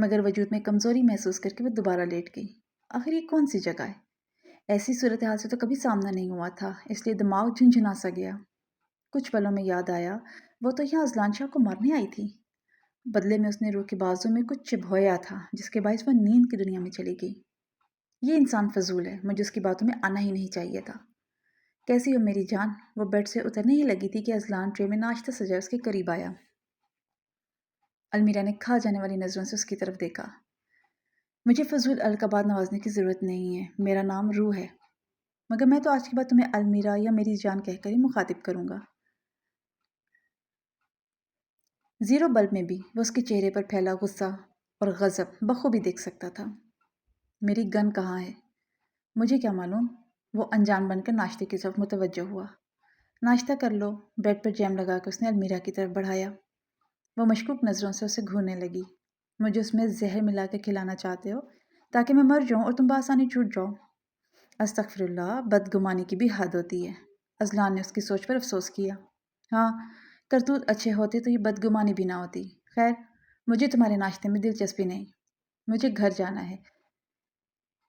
مگر وجود میں کمزوری محسوس کر کے وہ دوبارہ لیٹ گئی۔ آخر یہ کون سی جگہ ہے؟ ایسی صورتحال سے تو کبھی سامنا نہیں ہوا تھا، اس لیے دماغ جھنجھنا سا گیا۔ کچھ پلوں میں یاد آیا وہ تو یہاں اذلان شاہ کو مارنے آئی تھی۔ بدلے میں اس نے روح کے بازو میں کچھ چبھویا تھا جس کے باعث وہ نیند کی دنیا میں چلی گئی۔ یہ انسان فضول ہے، مجھے اس کی باتوں میں آنا ہی نہیں چاہیے تھا۔ کیسی ہو میری جان؟ وہ بیڈ سے اترنے ہی لگی تھی کہ اذلان ٹرے میں ناشتہ سجا اس کے قریب آیا۔ المیرا نے کھا جانے والی نظروں سے اس کی طرف دیکھا۔ مجھے فضول القابات نوازنے کی ضرورت نہیں ہے، میرا نام روح ہے، مگر میں تو آج کے بعد تمہیں المیرا یا میری جان کہہ کر ہی مخاطب کروں گا۔ زیرو بلب میں بھی وہ اس کے چہرے پر پھیلا غصہ اور غضب بخوبی دیکھ سکتا تھا۔ میری گن کہاں ہے؟ مجھے کیا معلوم؟ وہ انجان بن کر ناشتے کی طرف متوجہ ہوا۔ ناشتہ کر لو، بریڈ پر جیم لگا کر اس نے المیرا کی طرف بڑھایا۔ وہ مشکوک نظروں سے اسے گھورنے لگی۔ مجھے اس میں زہر ملا کے کھلانا چاہتے ہو تاکہ میں مر جاؤں اور تم بآسانی چھوٹ جاؤ؟ استغفر اللہ، بدگمانی کی بھی حد ہوتی ہے۔ اذلان نے اس کی سوچ پر افسوس کیا۔ ہاں، کرتوت اچھے ہوتے تو یہ بدگمانی بھی نہ ہوتی۔ خیر، مجھے تمہارے ناشتے میں دلچسپی نہیں، مجھے گھر جانا ہے۔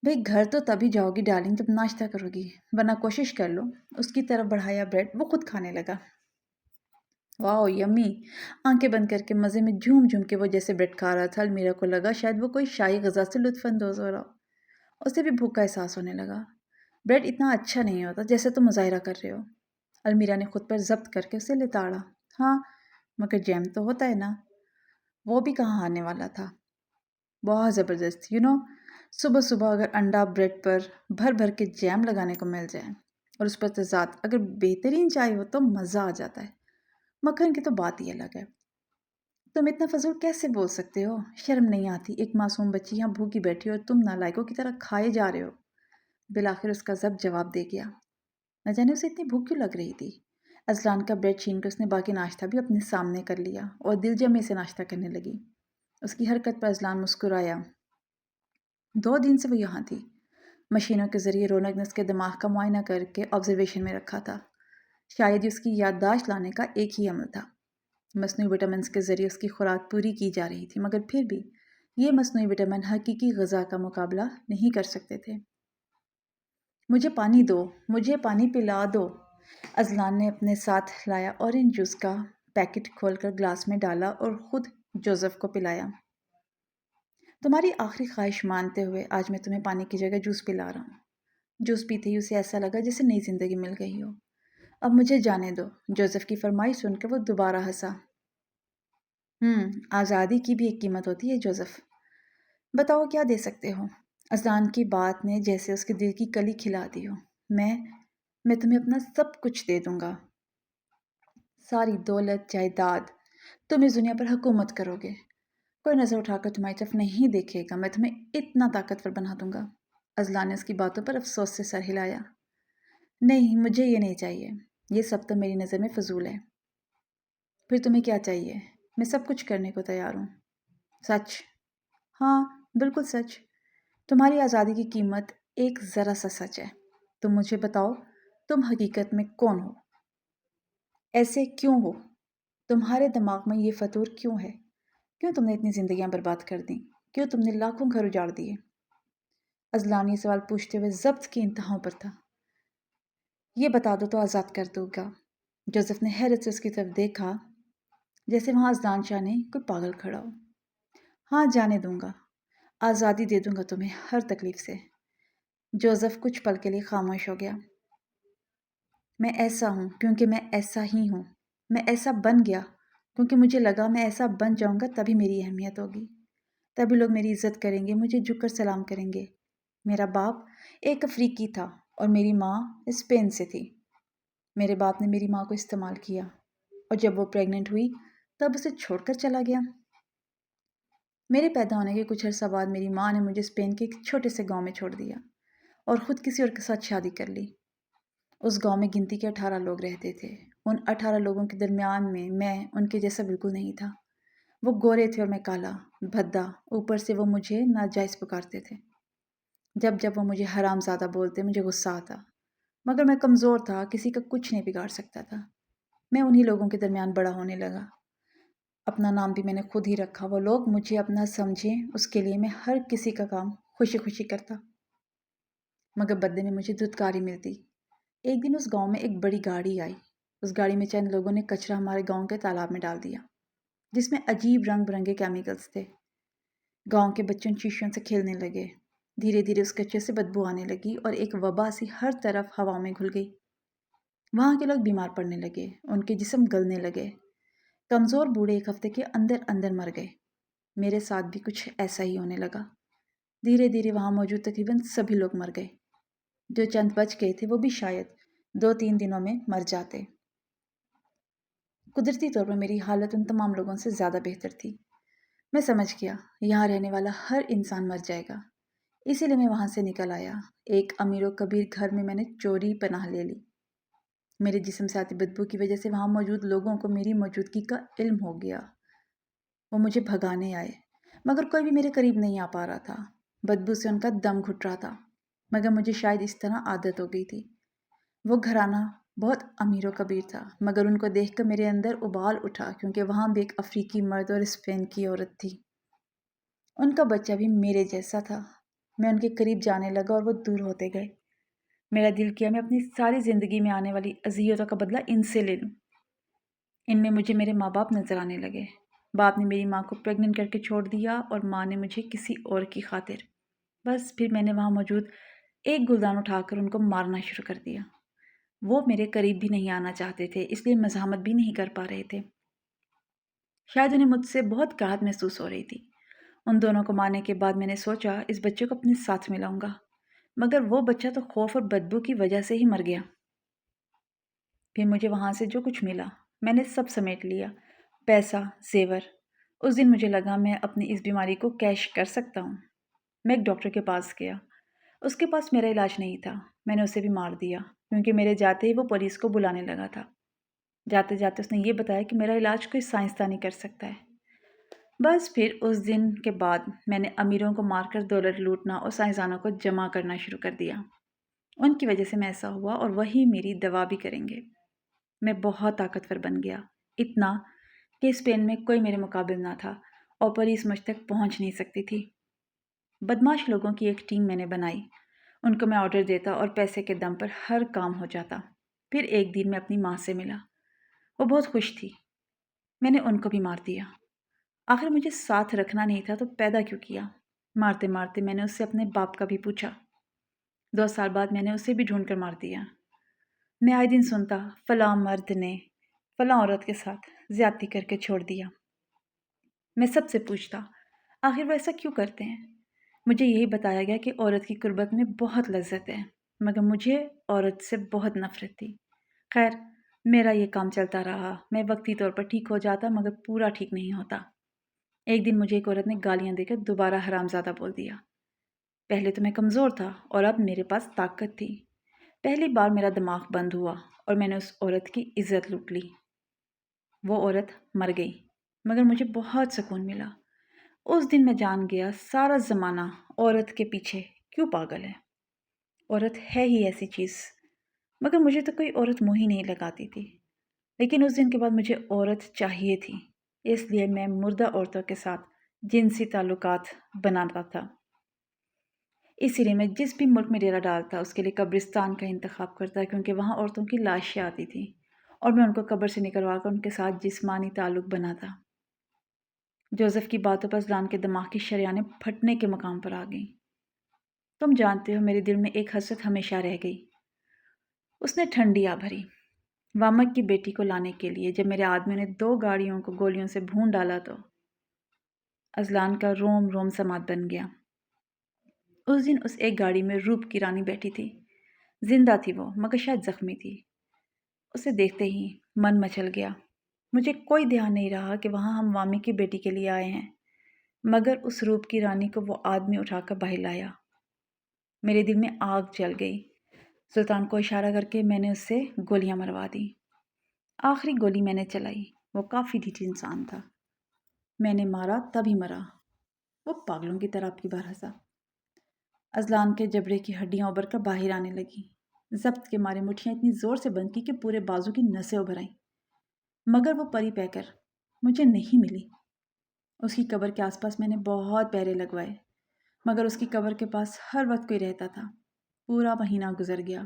بھئی گھر تو تبھی جاؤ گی ڈارلنگ جب ناشتہ کرو گی، ورنہ کوشش کر لو۔ اس کی طرف بڑھایا بریڈ وہ خود کھانے لگا۔ واو یمی! آنکھیں بند کر کے مزے میں جھوم جھوم کے وہ جیسے بریڈ کھا رہا تھا، المیرا کو لگا شاید وہ کوئی شاہی غذا سے لطف اندوز ہو رہا ہو۔ اسے بھی بھوک کا احساس ہونے لگا۔ بریڈ اتنا اچھا نہیں ہوتا جیسے تم مظاہرہ کر رہے ہو۔ المیرا نے خود پر ضبط کر کے اسے لتاڑا۔ ہاں، مگر جیم تو ہوتا ہے نا؟ وہ بھی کہاں آنے والا تھا؟ بہت زبردست، صبح صبح اگر انڈا بریڈ پر بھر بھر کے جیم لگانے کو مل جائے اور اس پر تضاد اگر بہترین چائے ہو تو مزہ آ جاتا ہے۔ مکھن کی تو بات ہی الگ ہے۔ تم اتنا فضول کیسے بول سکتے ہو؟ شرم نہیں آتی؟ ایک معصوم بچی یہاں بھوکی بیٹھی ہو اور تم نالائکوں کی طرح کھائے جا رہے ہو۔ بالآخر اس کا ضبط جواب دے گیا۔ نہ جانے اسے اتنی بھوک کیوں لگ رہی تھی۔ اذلان کا بریڈ چھین کر اس نے باقی ناشتہ بھی اپنے سامنے کر لیا اور دل جمے سے ناشتہ کرنے لگی۔ اس کی حرکت پر اذلان مسکرایا۔ 2 دن سے وہ یہاں تھی۔ مشینوں کے ذریعے رونق نے اس کے دماغ کا معائنہ کر کے آبزرویشن میں رکھا تھا۔ شاید یہ اس کی یادداشت لانے کا ایک ہی عمل تھا۔ مصنوعی وٹامنز کے ذریعے اس کی خوراک پوری کی جا رہی تھی، مگر پھر بھی یہ مصنوعی وٹامن حقیقی غذا کا مقابلہ نہیں کر سکتے تھے۔ مجھے پانی دو، مجھے پانی پلا دو۔ اذلان نے اپنے ساتھ لایا اورنج جوس کا پیکٹ کھول کر گلاس میں ڈالا اور خود جوزف کو پلایا۔ تمہاری آخری خواہش مانتے ہوئے آج میں تمہیں پانی کی جگہ جوس پلا رہا ہوں۔ جوس پیتے ہی اسے ایسا لگا جیسے نئی زندگی مل گئی ہو۔ اب مجھے جانے دو۔ جوزف کی فرمائش سن کر وہ دوبارہ ہنسا۔ آزادی کی بھی ایک قیمت ہوتی ہے جوزف۔ بتاؤ کیا دے سکتے ہو؟ اذلان کی بات نے جیسے اس کے دل کی کلی کھلا دی ہو۔ میں تمہیں اپنا سب کچھ دے دوں گا۔ ساری دولت، جائیداد، تم اس دنیا پر حکومت کرو گے۔ کوئی نظر اٹھا کر تمہاری طرف نہیں دیکھے گا، میں تمہیں اتنا طاقتور بنا دوں گا۔ اذلان نے اس کی باتوں پر افسوس سے سر ہلایا۔ نہیں، مجھے یہ نہیں چاہیے، یہ سب تو میری نظر میں فضول ہے۔ پھر تمہیں کیا چاہیے؟ میں سب کچھ کرنے کو تیار ہوں۔ سچ؟ ہاں، بالکل سچ۔ تمہاری آزادی کی قیمت ایک ذرا سا سچ ہے۔ تم مجھے بتاؤ، تم حقیقت میں کون ہو؟ ایسے کیوں ہو؟ تمہارے دماغ میں یہ فطور کیوں ہے؟ کیوں تم نے اتنی زندگیاں برباد کر دیں؟ کیوں تم نے لاکھوں گھر اجاڑ دیے؟ اذلان یہ سوال پوچھتے ہوئے ضبط کی انتہاؤں پر تھا۔ یہ بتا دو تو آزاد کر دوں گا۔ جوزف نے حیرت سے اس کی طرف دیکھا جیسے وہاں اذلان شاہ نے کوئی پاگل کھڑا ہو۔ ہاں، جانے دوں گا، آزادی دے دوں گا تمہیں ہر تکلیف سے۔ جوزف کچھ پل کے لیے خاموش ہو گیا۔ میں ایسا ہوں کیونکہ میں ایسا ہی ہوں۔ میں ایسا بن گیا کیونکہ مجھے لگا میں ایسا بن جاؤں گا تبھی میری اہمیت ہوگی، تبھی لوگ میری عزت کریں گے، مجھے جھک کر سلام کریں گے۔ میرا باپ ایک افریقی تھا اور میری ماں اسپین سے تھی۔ میرے باپ نے میری ماں کو استعمال کیا اور جب وہ پریگننٹ ہوئی تب اسے چھوڑ کر چلا گیا۔ میرے پیدا ہونے کے کچھ عرصہ بعد میری ماں نے مجھے اسپین کے ایک چھوٹے سے گاؤں میں چھوڑ دیا اور خود کسی اور کے ساتھ شادی کر لی۔ اس گاؤں میں گنتی کے 18 لوگ رہتے تھے۔ ان 18 لوگوں کے درمیان میں ان کے جیسا بالکل نہیں تھا۔ وہ گورے تھے اور میں کالا، بھدا، اوپر سے وہ مجھے ناجائز پکارتے تھے۔ جب وہ مجھے حرام زادہ بولتے مجھے غصہ آتا، مگر میں کمزور تھا، کسی کا کچھ نہیں بگاڑ سکتا تھا۔ میں انہی لوگوں کے درمیان بڑا ہونے لگا۔ اپنا نام بھی میں نے خود ہی رکھا، وہ لوگ مجھے اپنا سمجھیں اس کے لیے میں ہر کسی کا کام خوشی خوشی کرتا، مگر بدلے میں مجھے دھتکاری ملتی۔ ایک دن اس گاؤں میں ایک بڑی گاڑی آئی، اس گاڑی میں چند لوگوں نے کچرا ہمارے گاؤں کے تالاب میں ڈال دیا، جس میں عجیب رنگ برنگے کیمیکلز تھے۔ گاؤں کے بچوں شیشوں سے کھیلنے لگے، دھیرے دھیرے اس کچرے سے بدبو آنے لگی اور ایک وبا سی ہر طرف ہوا میں گھل گئی۔ وہاں کے لوگ بیمار پڑنے لگے، ان کے جسم گلنے لگے، کمزور بوڑھے ایک ہفتے کے اندر اندر مر گئے۔ میرے ساتھ بھی کچھ ایسا ہی ہونے لگا۔ دھیرے دھیرے وہاں موجود تقریباً سبھی لوگ مر گئے، جو چند بچ گئے تھے وہ بھی شاید 2-3 دنوں میں مر جاتے۔ قدرتی طور پر میری حالت ان تمام لوگوں سے زیادہ بہتر تھی۔ میں سمجھ گیا یہاں رہنے والا ہر انسان مر جائے گا، اسی لیے میں وہاں سے نکل آیا۔ ایک امیر و کبیر گھر میں نے چوری پناہ لے لی۔ میرے جسم سے آتی بدبو کی وجہ سے وہاں موجود لوگوں کو میری موجودگی کا علم ہو گیا۔ وہ مجھے بھگانے آئے، مگر کوئی بھی میرے قریب نہیں آ پا رہا تھا۔ بدبو سے ان کا دم گھٹ رہا تھا، مگر مجھے شاید اس طرح عادت ہو گئی تھی۔ وہ گھرانہ بہت امیر و کبیر تھا، مگر ان کو دیکھ کر میرے اندر ابال اٹھا، کیونکہ وہاں بھی ایک افریقی مرد اور اسپین کی عورت تھی۔ ان کا بچہ بھی میرے جیسا تھا۔ میں ان کے قریب جانے لگا اور وہ دور ہوتے گئے۔ میرا دل کیا میں اپنی ساری زندگی میں آنے والی اذیتوں کا بدلہ ان سے لے لوں۔ ان میں مجھے میرے ماں باپ نظر آنے لگے۔ باپ نے میری ماں کو پریگننٹ کر کے چھوڑ دیا اور ماں نے مجھے کسی اور کی خاطر۔ بس پھر میں نے وہاں موجود ایک گلدان اٹھا کر ان کو مارنا شروع کر دیا۔ وہ میرے قریب بھی نہیں آنا چاہتے تھے، اس لیے مزاحمت بھی نہیں کر پا رہے تھے۔ شاید انہیں مجھ سے بہت کراہت محسوس ہو رہی تھی۔ ان دونوں کو مارنے کے بعد میں نے سوچا اس بچے کو اپنے ساتھ ملاؤں گا، مگر وہ بچہ تو خوف اور بدبو کی وجہ سے ہی مر گیا۔ پھر مجھے وہاں سے جو کچھ ملا میں نے سب سمیٹ لیا، پیسہ، زیور۔ اس دن مجھے لگا میں اپنی اس بیماری کو کیش کر سکتا ہوں۔ میں ایک ڈاکٹر کے پاس گیا، اس کے پاس میرا علاج نہیں تھا۔ میں نے اسے بھی مار دیا، کیونکہ میرے جاتے ہی وہ پولیس کو بلانے لگا تھا۔ جاتے جاتے اس نے یہ بتایا کہ میرا علاج کوئی سائنسدان نہیں کر سکتا ہے۔ بس پھر اس دن کے بعد میں نے امیروں کو مار کر دولت لوٹنا اور سائنسدانوں کو جمع کرنا شروع کر دیا۔ ان کی وجہ سے میں ایسا ہوا اور وہی میری دوا بھی کریں گے۔ میں بہت طاقتور بن گیا، اتنا کہ اسپین میں کوئی میرے مقابل نہ تھا اور پولیس مجھ تک پہنچ نہیں سکتی تھی۔ بدماش لوگوں کی ایک ٹیم میں نے بنائی، ان کو میں آرڈر دیتا اور پیسے کے دم پر ہر کام ہو جاتا۔ پھر ایک دن میں اپنی ماں سے ملا، وہ بہت خوش تھی۔ میں نے ان کو بھی مار دیا۔ آخر مجھے ساتھ رکھنا نہیں تھا تو پیدا کیوں کیا؟ مارتے مارتے میں نے اس سے اپنے باپ کا بھی پوچھا۔ 2 سال بعد میں نے اسے بھی ڈھونڈ کر مار دیا۔ میں آئے دن سنتا فلاں مرد نے فلاں عورت کے ساتھ زیادتی کر کے چھوڑ دیا۔ میں سب سے پوچھتا آخر وہ ایسا کیوں کرتے ہیں؟ مجھے یہی بتایا گیا کہ عورت کی قربت میں بہت لذت ہے، مگر مجھے عورت سے بہت نفرت تھی۔ خیر، میرا یہ کام چلتا رہا۔ میں وقتی طور پر ٹھیک ہو جاتا مگر پورا ٹھیک نہیں ہوتا۔ ایک دن مجھے ایک عورت نے گالیاں دے کر دوبارہ حرامزادہ بول دیا۔ پہلے تو میں کمزور تھا اور اب میرے پاس طاقت تھی۔ پہلی بار میرا دماغ بند ہوا اور میں نے اس عورت کی عزت لوٹ لی۔ وہ عورت مر گئی، مگر مجھے بہت سکون ملا۔ اس دن میں جان گیا سارا زمانہ عورت کے پیچھے کیوں پاگل ہے۔ عورت ہے ہی ایسی چیز، مگر مجھے تو کوئی عورت منہ ہی نہیں لگاتی تھی۔ لیکن اس دن کے بعد مجھے عورت چاہیے تھی، اس لیے میں مردہ عورتوں کے ساتھ جنسی تعلقات بناتا تھا۔ اسی لیے میں جس بھی ملک میں ڈیرا ڈالتا اس کے لیے قبرستان کا انتخاب کرتا، کیونکہ وہاں عورتوں کی لاشیں آتی تھیں اور میں ان کو قبر سے نکلوا کر ان کے ساتھ جسمانی تعلق بناتا۔ جوزف کی باتوں پر ازلان کے دماغ کی شریانیں پھٹنے کے مقام پر آ گئیں۔ تم جانتے ہو میرے دل میں ایک حسرت ہمیشہ رہ گئی۔ اس نے ٹھنڈی آ بھری وامک کی بیٹی کو لانے کے لیے۔ جب میرے آدمیوں نے 2 گاڑیوں کو گولیوں سے بھون ڈالا تو ازلان کا روم روم سماعت بن گیا۔ اس دن اس ایک گاڑی میں روپ کی رانی بیٹھی تھی۔ زندہ تھی وہ، مگر شاید زخمی تھی۔ اسے دیکھتے ہی من مچل گیا۔ مجھے کوئی دھیان نہیں رہا کہ وہاں ہم وامی کی بیٹی کے لیے آئے ہیں، مگر اس روپ کی رانی کو وہ آدمی اٹھا کر باہر لایا۔ میرے دل میں آگ جل گئی۔ سلطان کو اشارہ کر کے میں نے اس سے گولیاں مروا دی۔ آخری گولی میں نے چلائی۔ وہ کافی ڈھیٹ انسان تھا۔ میں نے مارا تبھی مرا۔ وہ پاگلوں کی طرح آپ کی بار ہنسا۔ ازلان کے جبڑے کی ہڈیاں ابھر کر باہر آنے لگیں۔ ضبط کے مارے مٹھیاں اتنی زور سے بند کی کہ پورے بازو کی نسیں ابھر آئیں، مگر وہ پری پیکر مجھے نہیں ملی۔ اس کی قبر کے آس پاس میں نے بہت پہرے لگوائے، مگر اس کی قبر کے پاس ہر وقت کوئی رہتا تھا۔ پورا مہینہ گزر گیا،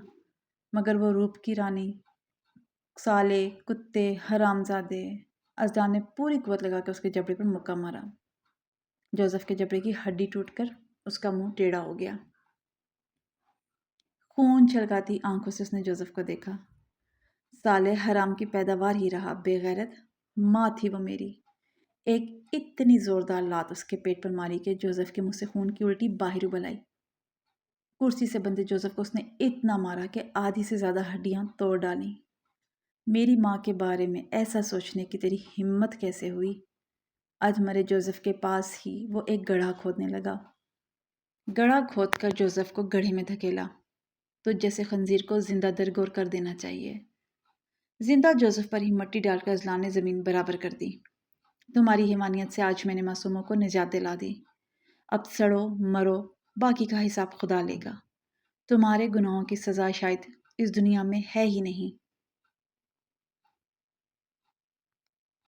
مگر وہ روپ کی رانی، سالے، کتے، حرامزادے، ازدان نے پوری قوت لگا کے اس کے جبڑے پر مکہ مارا۔ جوزف کے جبڑے کی ہڈی ٹوٹ کر اس کا منہ ٹیڑھا ہو گیا۔ خون چھلکاتی آنکھوں سے اس نے جوزف کو دیکھا۔ سالے حرام کی پیداوار ہی رہا، بے غیرت، ماں تھی وہ میری۔ ایک اتنی زوردار لات اس کے پیٹ پر ماری کہ جوزف کے منہ سے خون کی الٹی باہر ابل آئی۔ کرسی سے بندھے جوزف کو اس نے اتنا مارا کہ آدھی سے زیادہ ہڈیاں توڑ ڈالیں۔ میری ماں کے بارے میں ایسا سوچنے کی تیری ہمت کیسے ہوئی؟ آج مرے جوزف کے پاس ہی وہ ایک گڑھا کھودنے لگا۔ گڑھا کھود کر جوزف کو گڑھے میں دھکیلا۔ تو جیسے خنزیر کو زندہ درگور کر دینا چاہیے۔ زندہ جوزف پر ہی مٹی ڈال کر ازلان نے زمین برابر کر دی۔ تمہاری حیوانیت سے آج میں نے معصوموں کو نجات دلا دی۔ اب سڑو مرو، باقی کا حساب خدا لے گا۔ تمہارے گناہوں کی سزا شاید اس دنیا میں ہے ہی نہیں۔